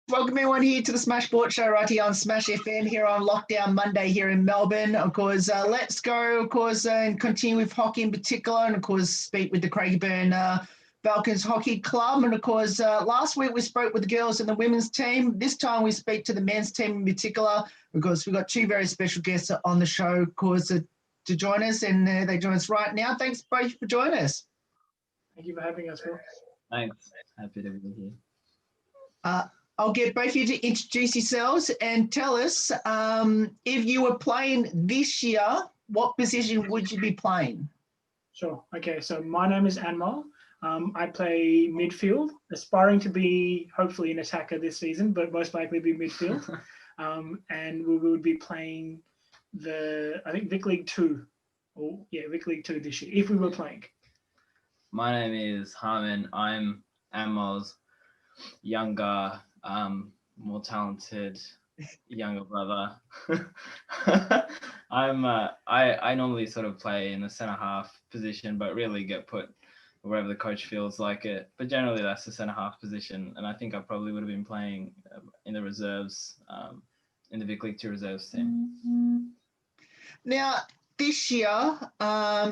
Welcome everyone here to the Smash Sports Show right here on Smash FM here on Lockdown Monday here in Melbourne. Of course, let's go, of course, and continue with hockey in particular and, of course, speak with the Craigieburn Falcons Hockey Club. And, of course, last week we spoke with the girls and the women's team. This time we speak to the men's team in particular because we've got two very special guests on the show, of course, to join us, and they join us right now. Thanks both for joining us. Thank you for having us, Will. Thanks. Happy to be here. I'll get both of you to introduce yourselves and tell us if you were playing this year, what position would you be playing? Sure. Okay, so my name is Anmol. I play midfield, aspiring to be hopefully an attacker this season, but most likely be midfield. And we would be playing I think Vic League 2. Vic League 2 this year, if we were playing. My name is Harman. I'm Anmol's younger, more talented younger brother. I normally sort of play in the centre half position, but really get put wherever the coach feels like it. But generally that's the centre half position. And I think I probably would have been playing in the reserves, in the Vic League 2 reserves team. Now, this year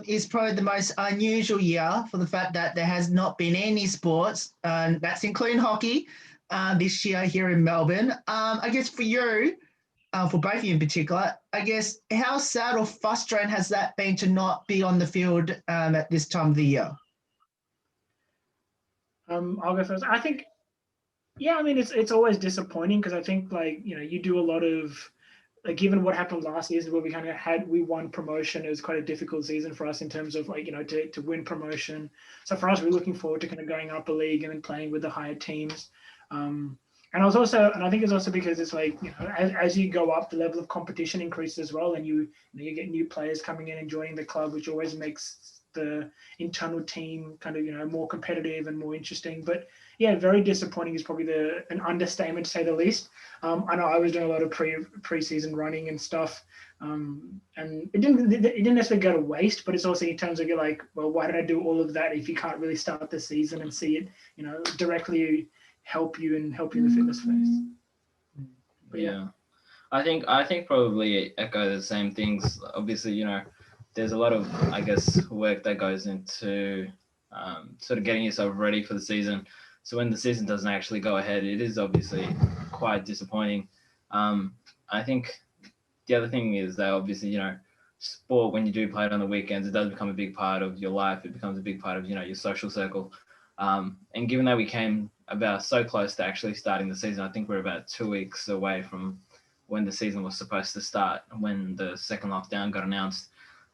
is probably the most unusual year for the fact that there has not been any sports, and that's including hockey, this year here in Melbourne. I guess for you, for both of you in particular, I guess how sad or frustrating has that been to not be on the field at this time of the year? I'll go first. I think, it's always disappointing because I think you do a lot of, given what happened last season where we won promotion. It was quite a difficult season for us in terms of to win promotion. So for us, we're looking forward to kind of going up a league and then playing with the higher teams. And I think it's also because it's as you go up, the level of competition increases as well, and you get new players coming in and joining the club, which always makes the internal team kind of more competitive and more interesting. But yeah, very disappointing is probably an understatement to say the least. I know I was doing a lot of preseason running and stuff, and it didn't necessarily go to waste, but it's also in terms of you're like, well, why did I do all of that if you can't really start the season and see it directly help you in the fitness phase. But yeah. I think probably echo the same things. Obviously, there's a lot of, I guess, work that goes into sort of getting yourself ready for the season. So when the season doesn't actually go ahead, it is obviously quite disappointing. I think the other thing is that obviously, sport, when you do play it on the weekends, it does become a big part of your life. It becomes a big part of, your social circle. And given that we came about so close to actually starting the season, I think we're about 2 weeks away from when the season was supposed to start, when the second lockdown got announced.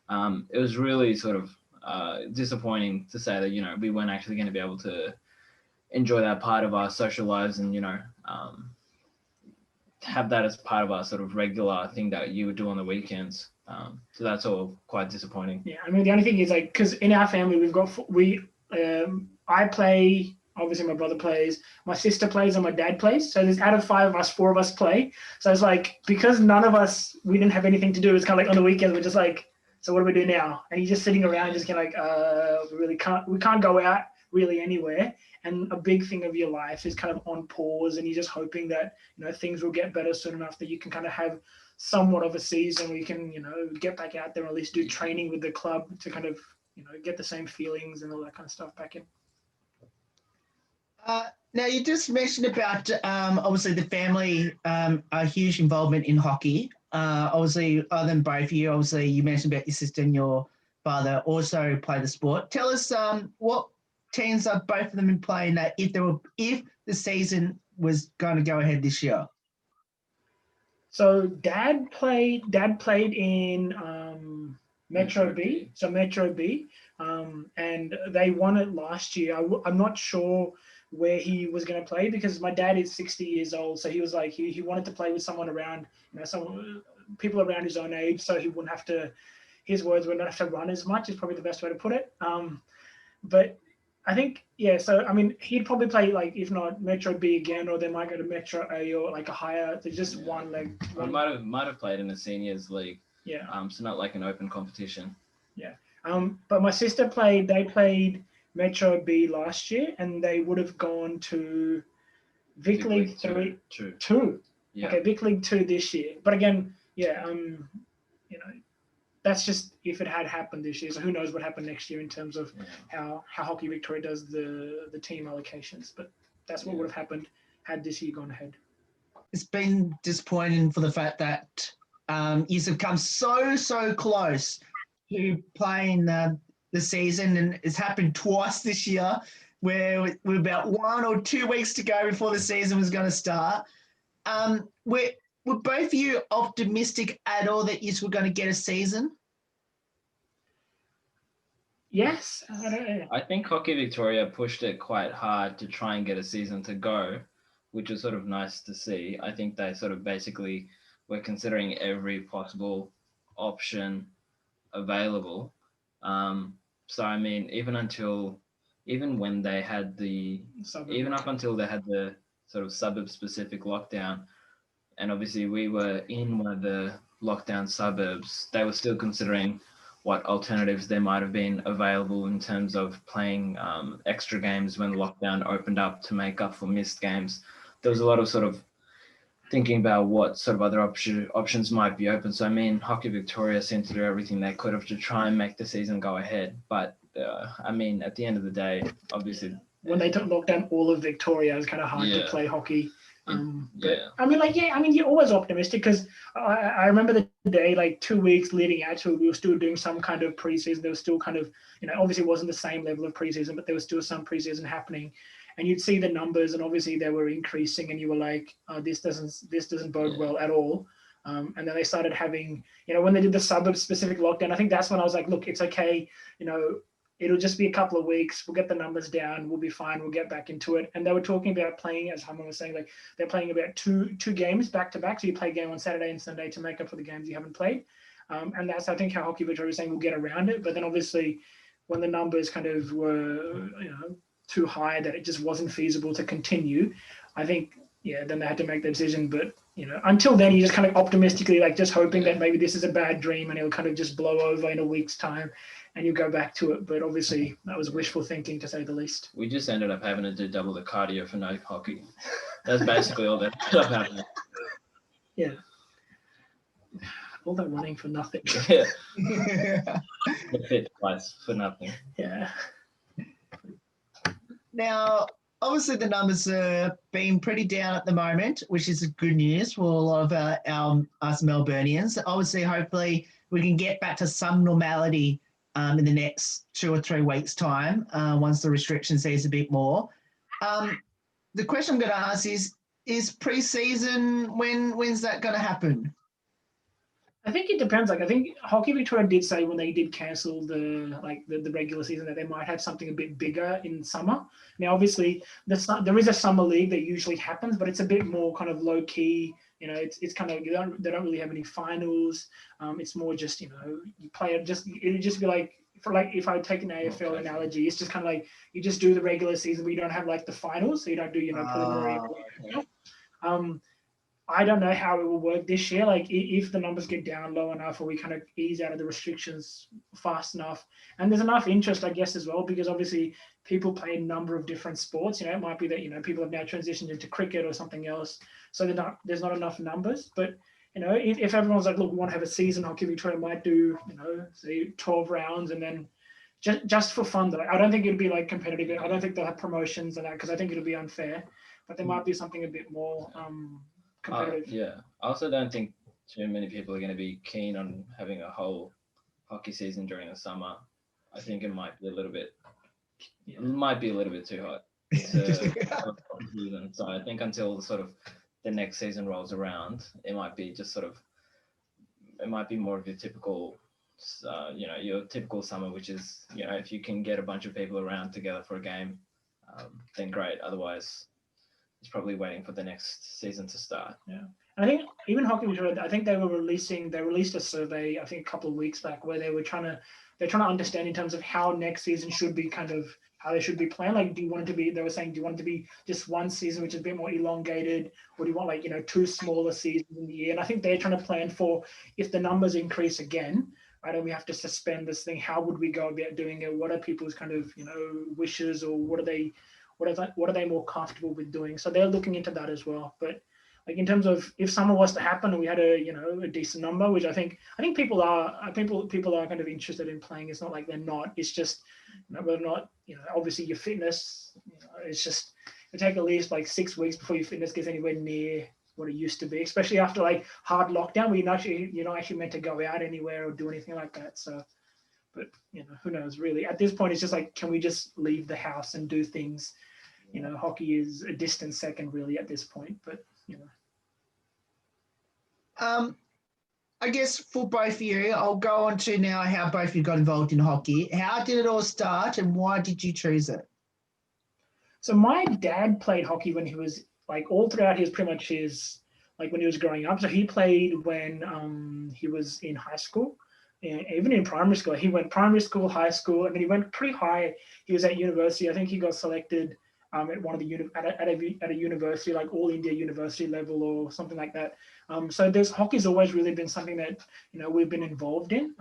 It was really sort of disappointing to say that, we weren't actually going to be able to enjoy that part of our social lives and, have that as part of our sort of regular thing that you would do on the weekends. So that's all quite disappointing. Yeah, I mean, the only thing is because in our family, I play, obviously my brother plays, my sister plays, and my dad plays. So there's out of 5 of us, 4 of us play. So it's because none of us, we didn't have anything to do, it's kind of on the weekends, we're just so what do we do now? And you're just sitting around just kind of we can't go out really anywhere. And a big thing of your life is kind of on pause, and you're just hoping that, things will get better soon enough that you can kind of have somewhat of a season where you can, get back out there and at least do training with the club to kind of, get the same feelings and all that kind of stuff back in. Now, you just mentioned about, obviously, the family, a huge involvement in hockey. Obviously, other than both of you, obviously, you mentioned about your sister and your father also play the sport. Tell us what teams are both of them in playing that if the season was going to go ahead this year? So Dad played in Metro B. So Metro B, and they won it last year. I'm not sure where he was going to play because my dad is 60 years old. So he was he wanted to play with someone around, people around his own age. So he wouldn't have to, his words wouldn't have to run as much is probably the best way to put it. But I think, so, I mean, he'd probably play, if not Metro B again, or they might go to Metro A or a higher, there's just one. Might have played in the seniors league. Yeah. So not an open competition. Yeah. But my sister played Metro B last year, and they would have gone to Vic League 3, 2. Yeah. Okay, Vic League 2 this year. But again, yeah, that's just if it had happened this year. So who knows what happened next year in terms of how Hockey Victoria does the team allocations. But that's what would have happened had this year gone ahead. It's been disappointing for the fact that you have come so close to playing the season, and it's happened twice this year where we're about 1 or 2 weeks to go before the season was going to start. Were both of you optimistic at all that you were going to get a season? Yes. I think Hockey Victoria pushed it quite hard to try and get a season to go, which was sort of nice to see. I think they sort of basically were considering every possible option available. So I mean, even when they had up until they had the sort of suburb-specific lockdown, and obviously we were in one of the lockdown suburbs, they were still considering what alternatives there might have been available in terms of playing extra games when lockdown opened up to make up for missed games. There was a lot of sort of thinking about what sort of other options might be open. So I mean, Hockey Victoria seemed to do everything they could have to try and make the season go ahead. But I mean, at the end of the day, obviously, when they took lockdown all of Victoria, it was kind of hard to play hockey. But I mean, you're always optimistic because I remember the day, like 2 weeks leading out to it, we were still doing some kind of preseason. There was still kind of, obviously it wasn't the same level of preseason, but there was still some preseason happening. And you'd see the numbers, and obviously they were increasing, and you were like, oh, this doesn't bode well at all. And then they started having, when they did the suburb-specific lockdown, I think that's when I was like, look, it's okay, it'll just be a couple of weeks. We'll get the numbers down. We'll be fine. We'll get back into it. And they were talking about playing, as Hamon was saying, like they're playing about two games back to back. So you play a game on Saturday and Sunday to make up for the games you haven't played. And that's, I think, how Hockey Victoria was saying we'll get around it. But then obviously when the numbers kind of were, too high that it just wasn't feasible to continue, I think, then they had to make the decision. But, until then, you just kind of optimistically, like just hoping that maybe this is a bad dream and it'll kind of just blow over in a week's time and you go back to it. But obviously that was wishful thinking, to say the least. We just ended up having to do double the cardio for no hockey. That's basically all that ended up happening. Yeah. All that running for nothing. Yeah. The fit twice for nothing. Yeah. Now, obviously the numbers are being pretty down at the moment, which is good news for a lot of us Melburnians. Obviously, hopefully we can get back to some normality in the next 2 or 3 weeks' time once the restrictions ease a bit more. The question I'm going to ask is pre-season, when's that going to happen? I think it depends. Like, I think Hockey Victoria did say when they did cancel the regular season that they might have something a bit bigger in summer. Now, obviously, there is a summer league that usually happens, but it's a bit more kind of low key. It's kind of they don't really have any finals. It's more just you play it. It'd just be like if I take an AFL analogy, it's just kind of like you just do the regular season, but you don't have like the finals, so you don't do preliminary. I don't know how it will work this year. Like if the numbers get down low enough or we kind of ease out of the restrictions fast enough, and there's enough interest, I guess, as well, because obviously people play a number of different sports. It might be that, people have now transitioned into cricket or something else. So there's not enough numbers. But, if everyone's like, look, we want to have a season, Hockey Victoria might do, say 12 rounds and then just for fun though. I don't think it'll be like competitive. I don't think they'll have promotions and that because I think it'll be unfair. But there might be something a bit more competitive. I also don't think too many people are going to be keen on having a whole hockey season during the summer. I think it might be a little bit too hot. So I think until sort of the next season rolls around, it might be more of your typical, your typical summer, which is, if you can get a bunch of people around together for a game, then great. Otherwise, it's probably waiting for the next season to start. Yeah. And I think even Hockey Victoria, I think they released a survey, I think a couple of weeks back, where they're trying to understand in terms of how next season should be how they should be playing. Like, do you want it to be just one season, which is a bit more elongated, or do you want 2 smaller seasons in the year? And I think they're trying to plan for if the numbers increase again, right, and we have to suspend this thing, how would we go about doing it? What are people's kind of, wishes, or what what are they more comfortable with doing? So they're looking into that as well. But like in terms of if summer was to happen and we had a decent number, which I think people are kind of interested in playing. It's not like they're not. It's just whether or not obviously your fitness. It's just it take at least like 6 weeks before your fitness gets anywhere near what it used to be, especially after like hard lockdown where you're not actually meant to go out anywhere or do anything like that. So, but who knows really? At this point, it's just like, can we just leave the house and do things? Hockey is a distant second really at this point, but I guess for both of you, I'll go on to now how both of you got involved in hockey. How did it all start and why did you choose it? So my dad played hockey when he was like all throughout pretty much his like when he was growing up. So he played when he was in high school, and even in primary school. He went primary school, high school, and then he went pretty high. He was at university. I think he got selected at one of the at a university, like all India university level or something like that. So hockey's always really been something that we've been involved in.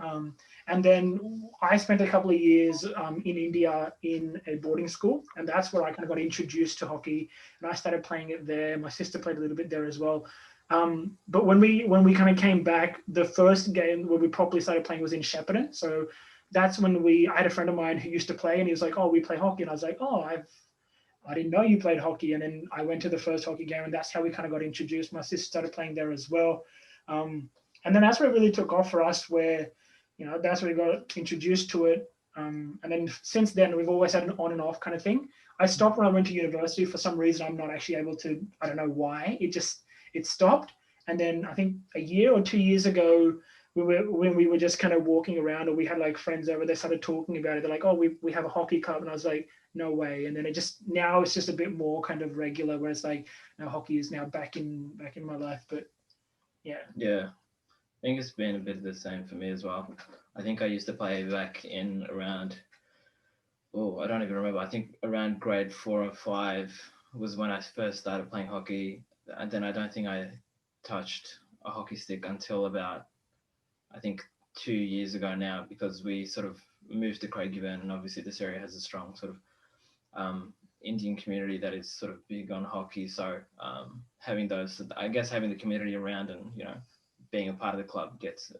And then I spent a couple of years in India in a boarding school, and that's where I kind of got introduced to hockey, and I started playing it there. My sister played a little bit there as well. But when we kind of came back, the first game where we properly started playing was in Shepparton. So that's when I had a friend of mine who used to play, and he was like, "Oh, we play hockey," and I was like, "Oh, I didn't know you played hockey." And then I went to the first hockey game, and that's how we kind of got introduced. My sister started playing there as well. And then that's where it really took off for us, where, that's where we got introduced to it. And then since then, we've always had an on and off kind of thing. I stopped when I went to university. For some reason, I'm not actually able to, I don't know why. It stopped. And then I think a year or 2 years ago, when we were just kind of walking around, or we had like friends over, they started talking about it. They're like, "Oh, we have a hockey club," and I was like, "No way!" And then now it's just a bit more kind of regular, where it's like, hockey is now back in my life. But yeah, I think it's been a bit the same for me as well. I think I used to play back in around, I don't even remember. I think around grade 4 or 5 was when I first started playing hockey, and then I don't think I touched a hockey stick until about, I think 2 years ago now, because we sort of moved to Craigieburn, and obviously this area has a strong sort of Indian community that is sort of big on hockey. So having the community around and being a part of the club it's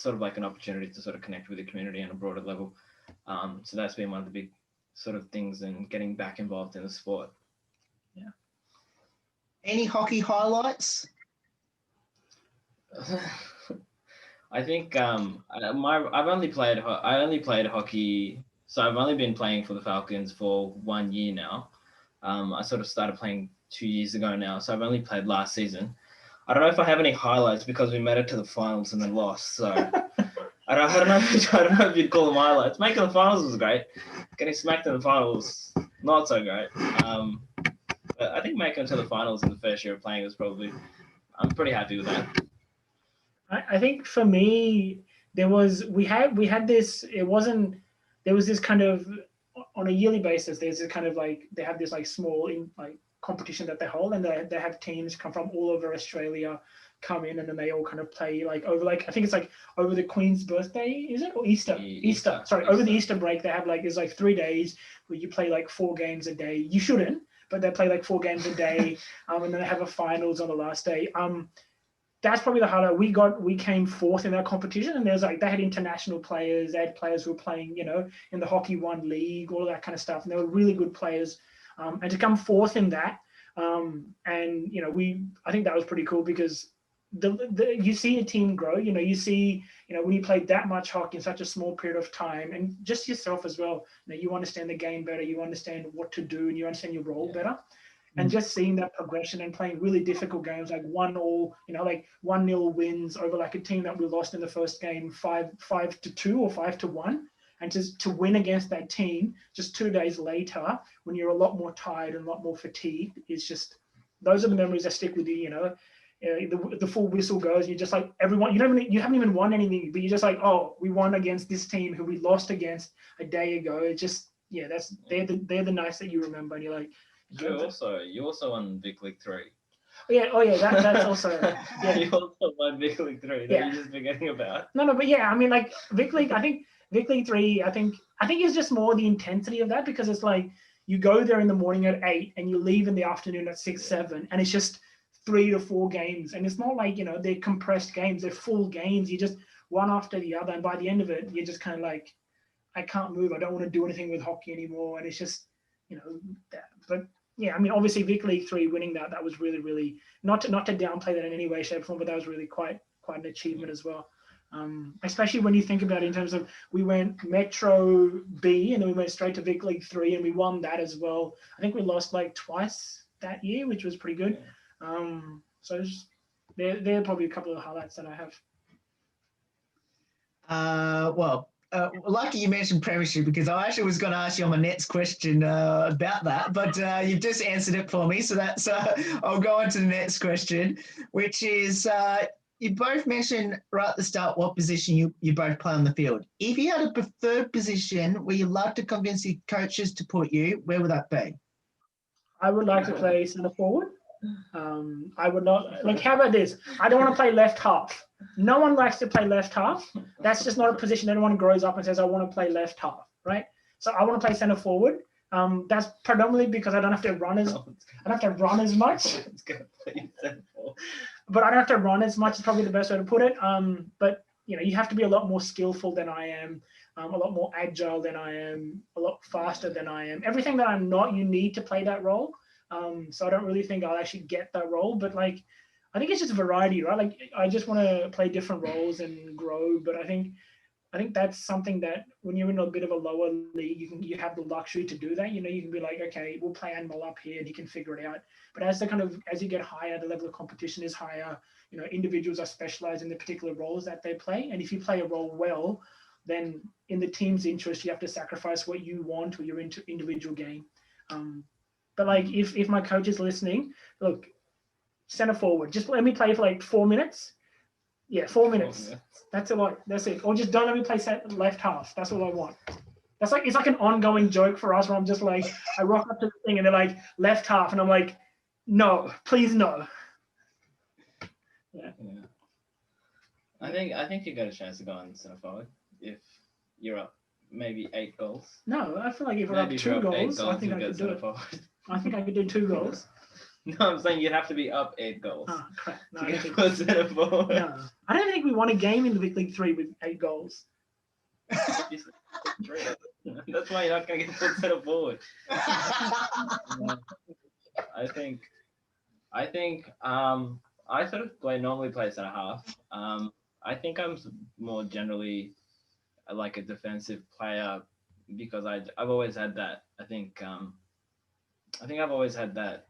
sort of like an opportunity to sort of connect with the community on a broader level. So that's been one of the big sort of things in getting back involved in the sport. Yeah. Any hockey highlights? I think I only played hockey, so I've only been playing for the Falcons for 1 year now. I sort of started playing 2 years ago now, so I've only played last season. I don't know if I have any highlights because we made it to the finals and then lost. So I don't know if you'd call them highlights. Making the finals was great. Getting smacked in the finals, not so great. But I think making it to the finals in the first year of playing I'm pretty happy with that. I think for me, there was this kind of, on a yearly basis, there's this kind of like, they have this like small competition that they hold, and they have teams come from all over Australia come in, and then they all kind of play like over, like I think it's like over the Queen's birthday, is it, or Easter? Sorry, over the Easter break, they have there's 3 days where you play like 4 games a day. You shouldn't, but they play like 4 games a day, and then they have a finals on the last day. That's probably the highlight. We came fourth in that competition, and they had international players. They had players who were playing, in the Hockey One League, all of that kind of stuff. And they were really good players. And to come fourth in that, I think that was pretty cool, because you see a team grow. You see, when you play that much hockey in such a small period of time, and just yourself as well. You understand the game better. You understand what to do, and you understand your role better. And just seeing that progression and playing really difficult games, like 1-1, like 1-0 wins over like a team that we lost in the first game 5-2 or 5-1, and to win against that team just 2 days later when you're a lot more tired and a lot more fatigued, is just, those are the memories that stick with you. The full whistle goes, you're just like, everyone, you haven't even won anything, but you're just like, oh, we won against this team who we lost against a day ago. It just, they're the nights that you remember, and you're like. You also won Vic League 3. That's also. Yeah. You also won Vic League 3 that you're just forgetting about. No, but yeah, I mean, like Vic League, I think Vic League 3, I think it's just more the intensity of that, because it's like, you go there in the morning at 8 and you leave in the afternoon at 6, 7, and it's just 3 to 4 games. And it's not like, they're compressed games, they're full games. You just one after the other. And by the end of it, you're just kind of like, I can't move. I don't want to do anything with hockey anymore. And it's just, that. But yeah, I mean, obviously Vic League 3 winning that was really, really, not to downplay that in any way, shape, or form, but that was really quite an achievement as well. Especially when you think about it in terms of, we went Metro B and then we went straight to Vic League 3 and we won that as well. I think we lost like twice that year, which was pretty good. So they're probably a couple of highlights that I have. Lucky you mentioned premiership, because I actually was going to ask you on my next question about that, but you've just answered it for me. So that's I'll go on to the next question, which is you both mentioned right at the start what position you both play on the field. If you had a preferred position where you love to convince your coaches to put you, where would that be? I would like to play centre forward. I would not, like, how about this? I don't want to play left half. No one likes to play left half. That's just not a position anyone grows up and says, I want to play left half, right? So I want to play centre forward. That's predominantly because I don't have to run as much. But I don't have to run as much is probably the best way to put it. But you have to be a lot more skillful than I am, a lot more agile than I am, a lot faster than I am. Everything that I'm not, you need to play that role. So I don't really think I'll actually get that role, but like, I think it's just variety, right? Like, I just want to play different roles and grow. But I think that's something that when you're in a bit of a lower league, you have the luxury to do that. You can be like, okay, we'll play animal up here and you can figure it out. But as you get higher, the level of competition is higher. Individuals are specialized in the particular roles that they play. And if you play a role well, then in the team's interest, you have to sacrifice what you want or your individual game. But like, if my coach is listening, look, center forward, just let me play for like 4 minutes. Yeah, 4 minutes. That's a lot. That's it. Or just don't let me play left half. That's all I want. It's like an ongoing joke for us where I'm just like, I rock up to the thing and they're like, left half, and I'm like, no, please no. Yeah. I think you got a chance to go on center forward if you're up maybe 8 goals. No, I feel like if we're up 2 goals, I think I could do it. I think I could do 2 goals. No, I'm saying you'd have to be up 8 goals. Oh, crap. No, to get for center forward. No. I don't think we won a game in the Vic League 3 with 8 goals. That's why you're not going to get put center forward. I think I sort of normally play center half. I think I'm more generally like a defensive player because I've always had that. I think I've always had that.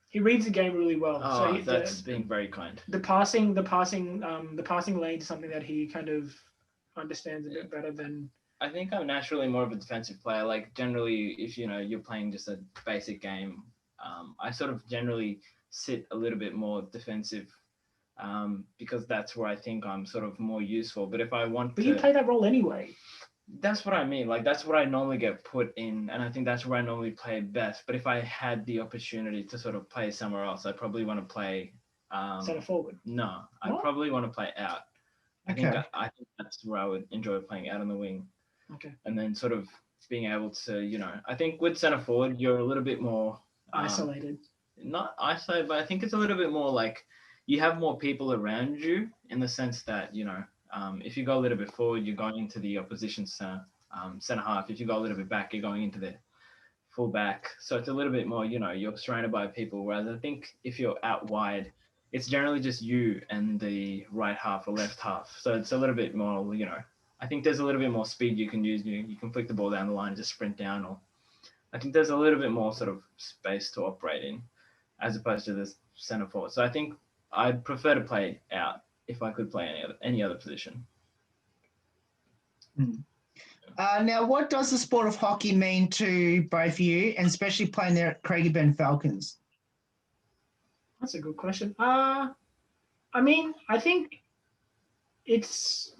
He reads the game really well. Oh, so that's being very kind. The passing lane is something that he kind of understands a bit better than. I think I'm naturally more of a defensive player. Like generally, if you're playing just a basic game, I sort of generally sit a little bit more defensive because that's where I think I'm sort of more useful. But if I want But you play that role anyway. That's what I mean. Like, that's what I normally get put in, and I think that's where I normally play best. But if I had the opportunity to sort of play somewhere else, I'd probably want to play center forward. No, I'd probably want to play out. I think that's where I would enjoy playing out on the wing. Okay. And then sort of being able to, I think with center forward, you're a little bit more isolated. Not isolated, but I think it's a little bit more like you have more people around you in the sense that, if you go a little bit forward, you're going into the opposition center half. If you go a little bit back, you're going into the full back. So it's a little bit more, you're surrounded by people. Whereas I think if you're out wide, it's generally just you and the right half or left half. So it's a little bit more, I think there's a little bit more speed you can use. You can flick the ball down the line, just sprint down. Or I think there's a little bit more sort of space to operate in as opposed to the center forward. So I think I'd prefer to play out if I could play any other position. Now, what does the sport of hockey mean to both of you, and especially playing there at Craigieburn Falcons? That's a good question. I mean, I think it's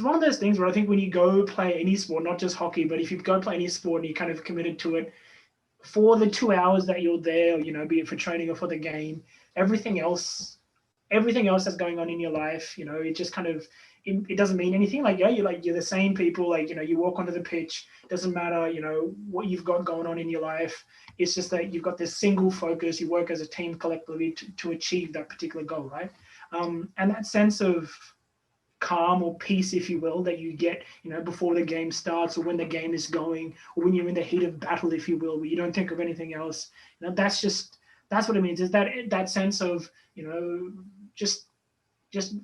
one of those things where I think when you go play any sport, not just hockey, but if you go play any sport and you're kind of committed to it for the 2 hours that you're there, be it for training or for the game, everything else that's going on in your life, it just kind of, it doesn't mean anything. Like, yeah, you're the same people. Like, you walk onto the pitch. Doesn't matter, what you've got going on in your life. It's just that you've got this single focus. You work as a team collectively to achieve that particular goal, right? And that sense of calm or peace, if you will, that you get, before the game starts or when the game is going or when you're in the heat of battle, if you will, where you don't think of anything else. That's what it means. Is that sense of, just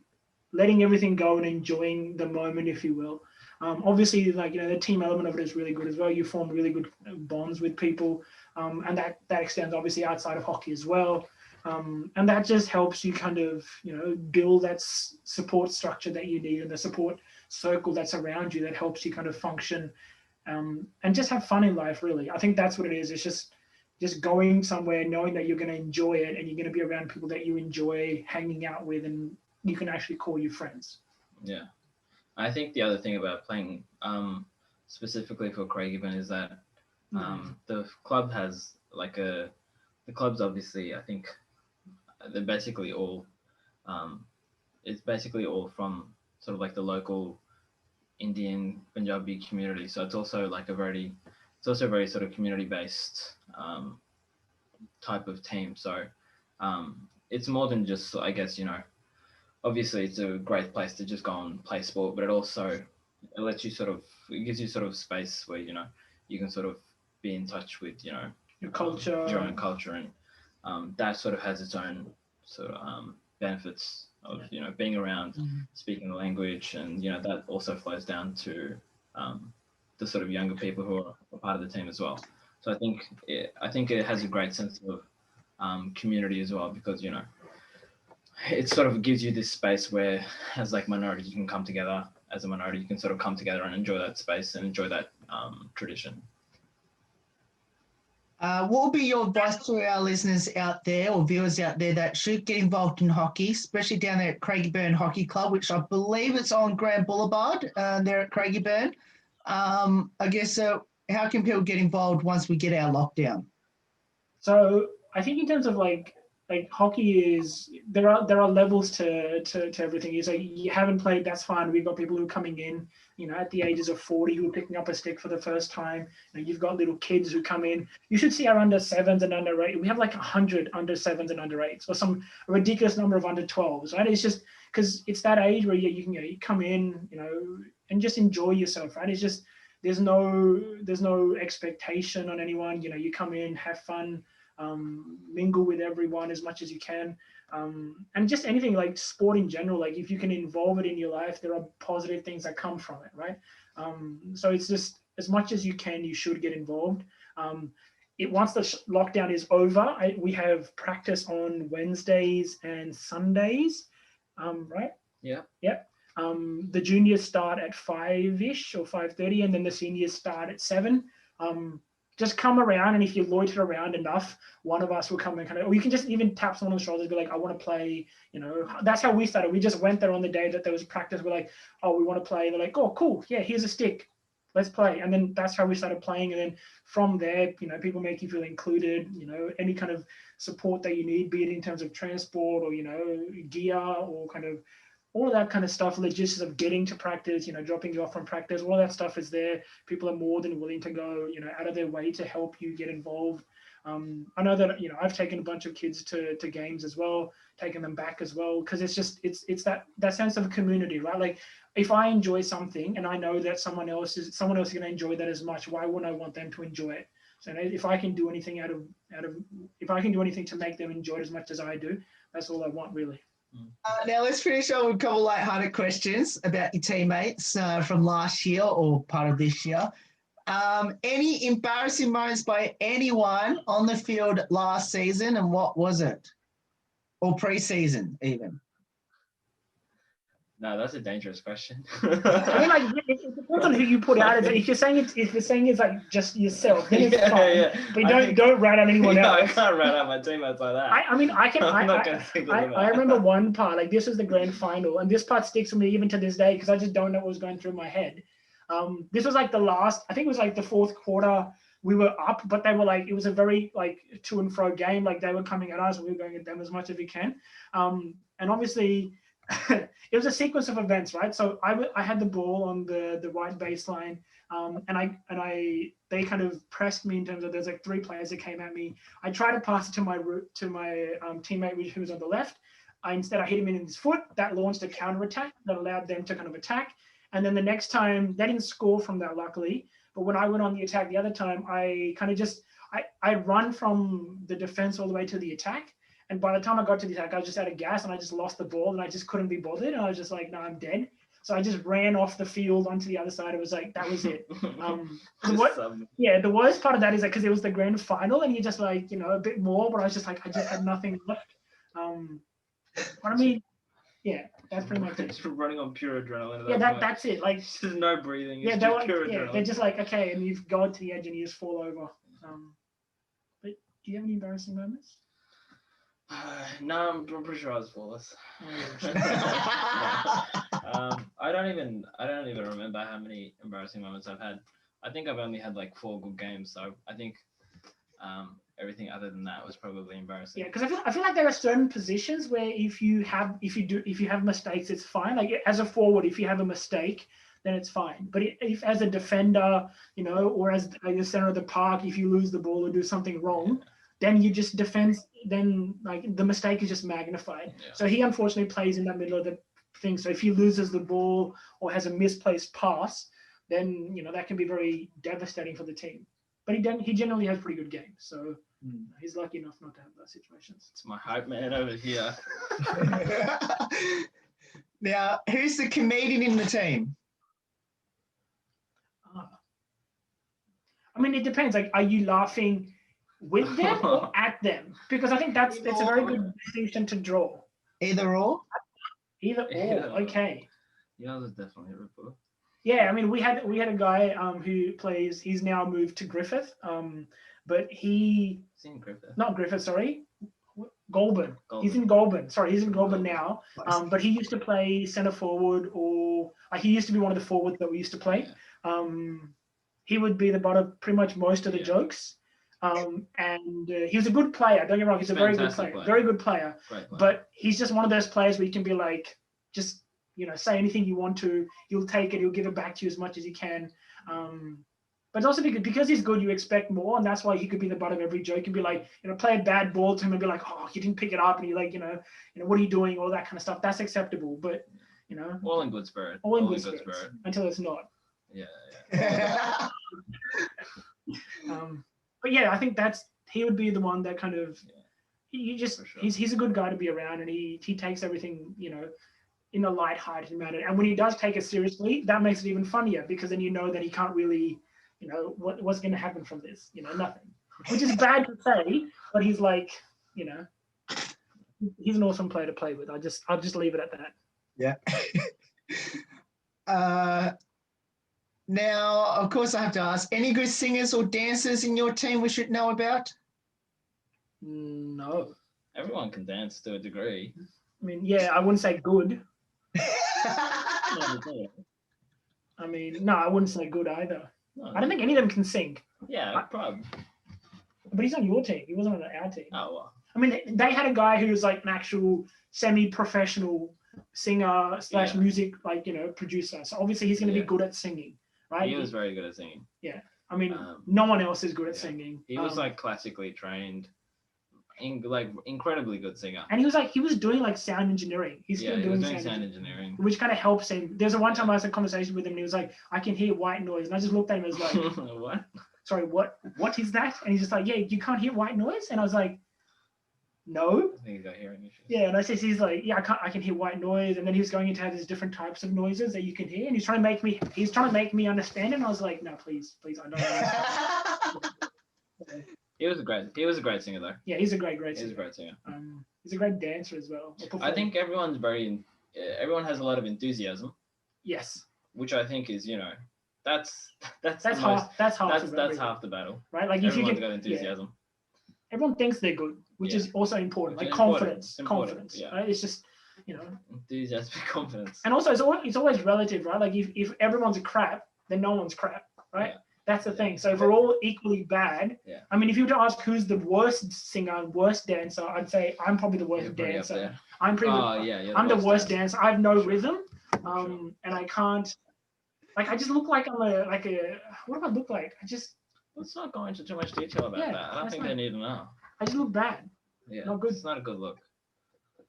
letting everything go and enjoying the moment, if you will. Obviously, the team element of it is really good as well. You form really good bonds with people, and that extends obviously outside of hockey as well. And that just helps you kind of, build that support structure that you need and the support circle that's around you that helps you kind of function and just have fun in life, really. I think that's what it is. It's just going somewhere, knowing that you're going to enjoy it and you're going to be around people that you enjoy hanging out with and you can actually call you friends. Yeah. I think the other thing about playing specifically for Craigieburn is that the club has the club's obviously, I think they're basically all, it's basically all from sort of like the local Indian Punjabi community. So it's also very sort of community-based type of team. So it's more than just, I guess, obviously it's a great place to just go and play sport, but it lets you it gives you sort of space where, you can sort of be in touch with, your culture, your own culture. And that sort of has its own sort of benefits of, being around, speaking the language. And, that also flows down to the sort of younger people who are a part of the team as well. So I think it has a great sense of community as well, because, it sort of gives you this space where, as minority, you can come together. As a minority, you can sort of come together and enjoy that space and enjoy that tradition. What will be your advice to our listeners out there or viewers out there that should get involved in hockey, especially down there at Craigieburn Hockey Club, which I believe it's on Grand Boulevard there at Craigieburn? I guess, how can people get involved once we get our lockdown? So I think in terms of hockey is, there are levels to everything. It's you haven't played, that's fine. We've got people who are coming in, at the ages of 40 who are picking up a stick for the first time. You've got little kids who come in. You should see our under 7s and under 8. We have 100 under 7s and under 8s, or a ridiculous number of under 12s, right? It's just because it's that age where you can you come in, and just enjoy yourself, right? It's just there's no expectation on anyone. You come in, have fun. Mingle with everyone as much as you can, and just anything like sport in general. If you can involve it in your life, there are positive things that come from it, right? So it's just, as much as you can, you should get involved. Once the lockdown is over, we have practice on Wednesdays and Sundays, right? Yeah. The juniors start at 5ish or 5:30, and then the seniors start at 7. Just come around, and if you loiter around enough, one of us will come and or you can just even tap someone on the shoulders, be like, I want to play, That's how we started. We just went there on the day that there was practice. We're like, oh, we want to play. And they're like, oh, cool. Yeah, here's a stick. Let's play. And then that's how we started playing. And then from there, people make you feel included, any kind of support that you need, be it in terms of transport or, gear or kind of all of that kind of stuff, logistics of getting to practice, dropping you off from practice, all that stuff is there. People are more than willing to go, out of their way to help you get involved. I know that, I've taken a bunch of kids to games as well, taken them back as well, because it's that sense of community, right? If I enjoy something and I know that someone else is going to enjoy that as much, why wouldn't I want them to enjoy it? So if I can do anything if I can do anything to make them enjoy it as much as I do, that's all I want, really. Now let's finish on with a couple light-hearted questions about your teammates from last year or part of this year. Any embarrassing moments by anyone on the field last season, and what was it? Or pre-season even? No, that's a dangerous question. I mean, it depends on who you put out. If you're saying it's just yourself, then it's fine. Yeah. But don't rat out anyone else. I can't rat out my teammates like that. I remember one part. This was the grand final, and this part sticks with me even to this day because I just don't know what was going through my head. This was the last. I think it was the fourth quarter. We were up, but they were it was a very to and fro game. They were coming at us, and we were going at them as much as we can. And obviously, it was a sequence of events, right? So I had the ball on the right baseline, and they kind of pressed me in terms of there's like 3 players that came at me. I tried to pass it to my teammate who was on the left. Instead, I hit him in his foot. That launched a counter attack that allowed them to kind of attack. And then the next time, they didn't score from that, luckily. But when I went on the attack the other time, I kind of just I run from the defense all the way to the attack. And by the time I got to the attack, I was just out of gas and I just lost the ball and I just couldn't be bothered. And I was just like, no, I'm dead. So I just ran off the field onto the other side. It was like, that was it. The worst part of that is that because it was the grand final and you're just like, a bit more, but I was just like, I just had nothing left. But I mean, yeah, that's pretty much it. Just running on pure adrenaline. Yeah, that's it. Like, there's no breathing. Yeah, they're just like, okay, and you've gone to the edge and you just fall over. But do you have any embarrassing moments? No, I'm pretty sure I was flawless. I don't even remember how many embarrassing moments I've had. I think I've only had like 4 good games, so I think everything other than that was probably embarrassing. Yeah, because I feel like there are certain positions where if you have mistakes, it's fine. Like as a forward, if you have a mistake, then it's fine. But if as a defender, or as the center of the park, if you lose the ball or do something wrong, then you just defend. Then like the mistake is just magnified. Yeah. So he unfortunately plays in that middle of the thing. So if he loses the ball or has a misplaced pass, then that can be very devastating for the team. But he generally has pretty good games, so he's lucky enough not to have those situations. It's my hype man over here. Now, who's the comedian in the team? I mean, it depends. Like, are you laughing with them or at them? Because I think it's a very good distinction to draw. Either or? Either or, okay. Yeah, that's definitely a ripper. Yeah, I mean, we had a guy who plays. He's now moved to Griffith, but not Griffith, sorry, Goulburn. He's in Goulburn. Sorry, he's in Goulburn now. But he used to play centre forward, or he used to be one of the forwards that we used to play. Yeah. He would be the butt of pretty much most of the jokes. And he was a good player. Don't get me wrong, he's a very good player. Very good player. Great player. But he's just one of those players where you can be like, just say anything you want to. He'll take it. He'll give it back to you as much as he can. But it's also because he's good, you expect more, and that's why he could be the butt of every joke. You can be like, play a bad ball to him and be like, oh, you didn't pick it up, and you're like, what are you doing? All that kind of stuff. That's acceptable, but all in good spirit. All in good spirit until it's not. Yeah. But yeah, I think he would be the one that kind of he's a good guy to be around, and he takes everything in a light-hearted manner. And when he does take it seriously, that makes it even funnier because then that he can't really, what's going to happen from this, nothing. Which is bad to say, but he's like, he's an awesome player to play with. I'll just leave it at that. Yeah. Now, of course, I have to ask, any good singers or dancers in your team we should know about? No. Everyone can dance to a degree. I mean, yeah, I wouldn't say good. I mean, no, I wouldn't say good either. No. I don't think any of them can sing. Yeah, probably. But he's on your team. He wasn't on our team. Oh, well. I mean, they had a guy who was like an actual semi-professional singer / music, producer. So obviously he's going to be good at singing, right? He was very good at singing. Yeah. I mean, no one else is good at singing. He was classically trained. Incredibly good singer, and he was doing sound engineering. He's still doing sound engineering, which kind of helps him. There's one time I was in a conversation with him, and he was like, "I can hear white noise," and I just looked at him and was like, "What? Sorry, what is that?" And he's just like, "Yeah, you can't hear white noise," and I was like, "No." I think he's got hearing issues. Yeah, and he's like, "Yeah, I can hear white noise," and then he was going into how there's different types of noises that you can hear, and he's trying to make me understand it, and I was like, "No, please, I don't understand." He was a great singer though. Yeah, he's a great singer. He's a great singer. He's a great dancer as well. I think everyone has a lot of enthusiasm. Yes. Which I think is, that's half the battle. Right? Like everyone's got enthusiasm. Yeah. Everyone thinks they're good, which is also important. Like confidence. Confidence. Yeah. Right? It's just, enthusiasm, confidence. And also it's always relative, right? Like if everyone's a crap, then no one's crap, right? Yeah. That's the thing. So if we're all equally bad, I mean, if you were to ask who's the worst singer, worst dancer, I'd say I'm probably the worst dancer. I'm the worst dancer. I have no rhythm, and I can't. Like, I just look like I'm what do I look like? Let's not go into too much detail about that. I don't think they need to know. I just look bad. Yeah, not good. It's not a good look.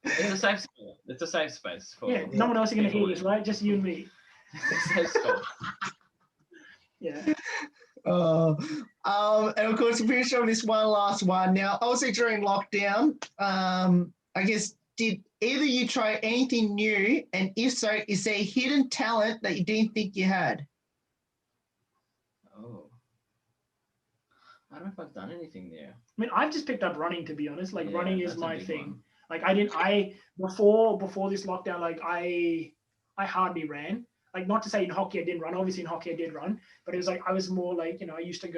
It's a safe space. It's a safe space for. Yeah, no one else is gonna hear this, right? Just you and me. It's a safe space. Yeah. And of course, we finish on this one last one. Now, also during lockdown, I guess, did either you try anything new? And if so, is there hidden talent that you didn't think you had? Oh. I don't know if I've done anything new. I mean, I've just picked up running, to be honest. Like, running is my thing. One. Like, before this lockdown, like, I hardly ran. Like, not to say in hockey I didn't run. Obviously in hockey I did run, but it was like I was more like, I used to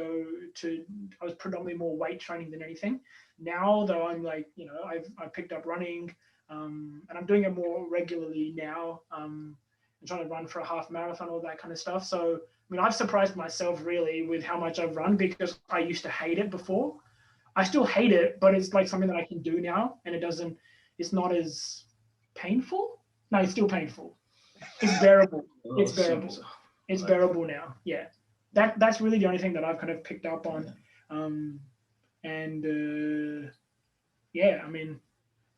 I was predominantly more weight training than anything. Now though, I'm like, I've picked up running, and I'm doing it more regularly now. I'm trying to run for a half marathon, all that kind of stuff. So I mean, I've surprised myself really with how much I've run, because I used to hate it before. I still hate it, but it's like something that I can do now, and it's not as painful. No, it's still painful. It's bearable. It's bearable. It's bearable now. Yeah. That's really the only thing that I've kind of picked up on. Yeah, I mean,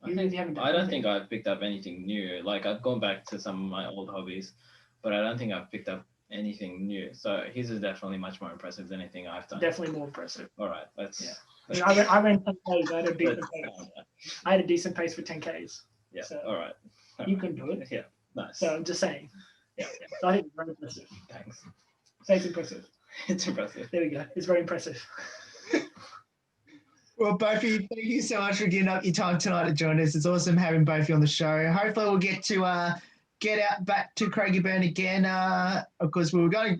I don't think I've picked up anything new. Like, I've gone back to some of my old hobbies, but I don't think I've picked up anything new. So his is definitely much more impressive than anything I've done. Definitely more impressive. All right, let's. Yeah. I ran 10Ks. I had a decent pace. I had a decent pace for 10Ks. Yeah. So all right. You can do it. Yeah. Nice. So I'm just saying. Yeah. So I think it's very impressive. Thanks. So it's impressive. It's impressive. There we go. It's very impressive. Well, both of you, thank you so much for giving up your time tonight to join us. It's awesome having both of you on the show. Hopefully we'll get to get out back to Craigieburn again. Of course, we were going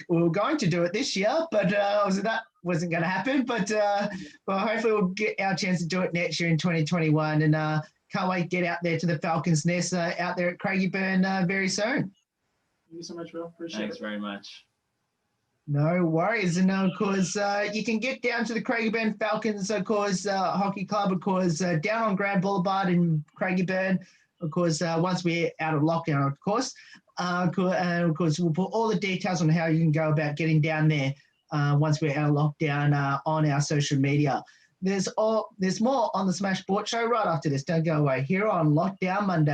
to do it this year, but obviously that wasn't going to happen. But well, hopefully we'll get our chance to do it next year in 2021. And can't wait to get out there to the Falcons nest out there at Craigieburn very soon. Thank you so much, Will. Appreciate Thanks it. very much. No worries. And of course, you can get down to the Craigieburn Falcons, of course, hockey club, of course, down on Grand Boulevard in Craigieburn. Of course, once we're out of lockdown, of course. And of course, we'll put all the details on how you can go about getting down there once we're out of lockdown on our social media. There's more on the Smash Sports Show right after this. Don't go away. Here on Lockdown Monday.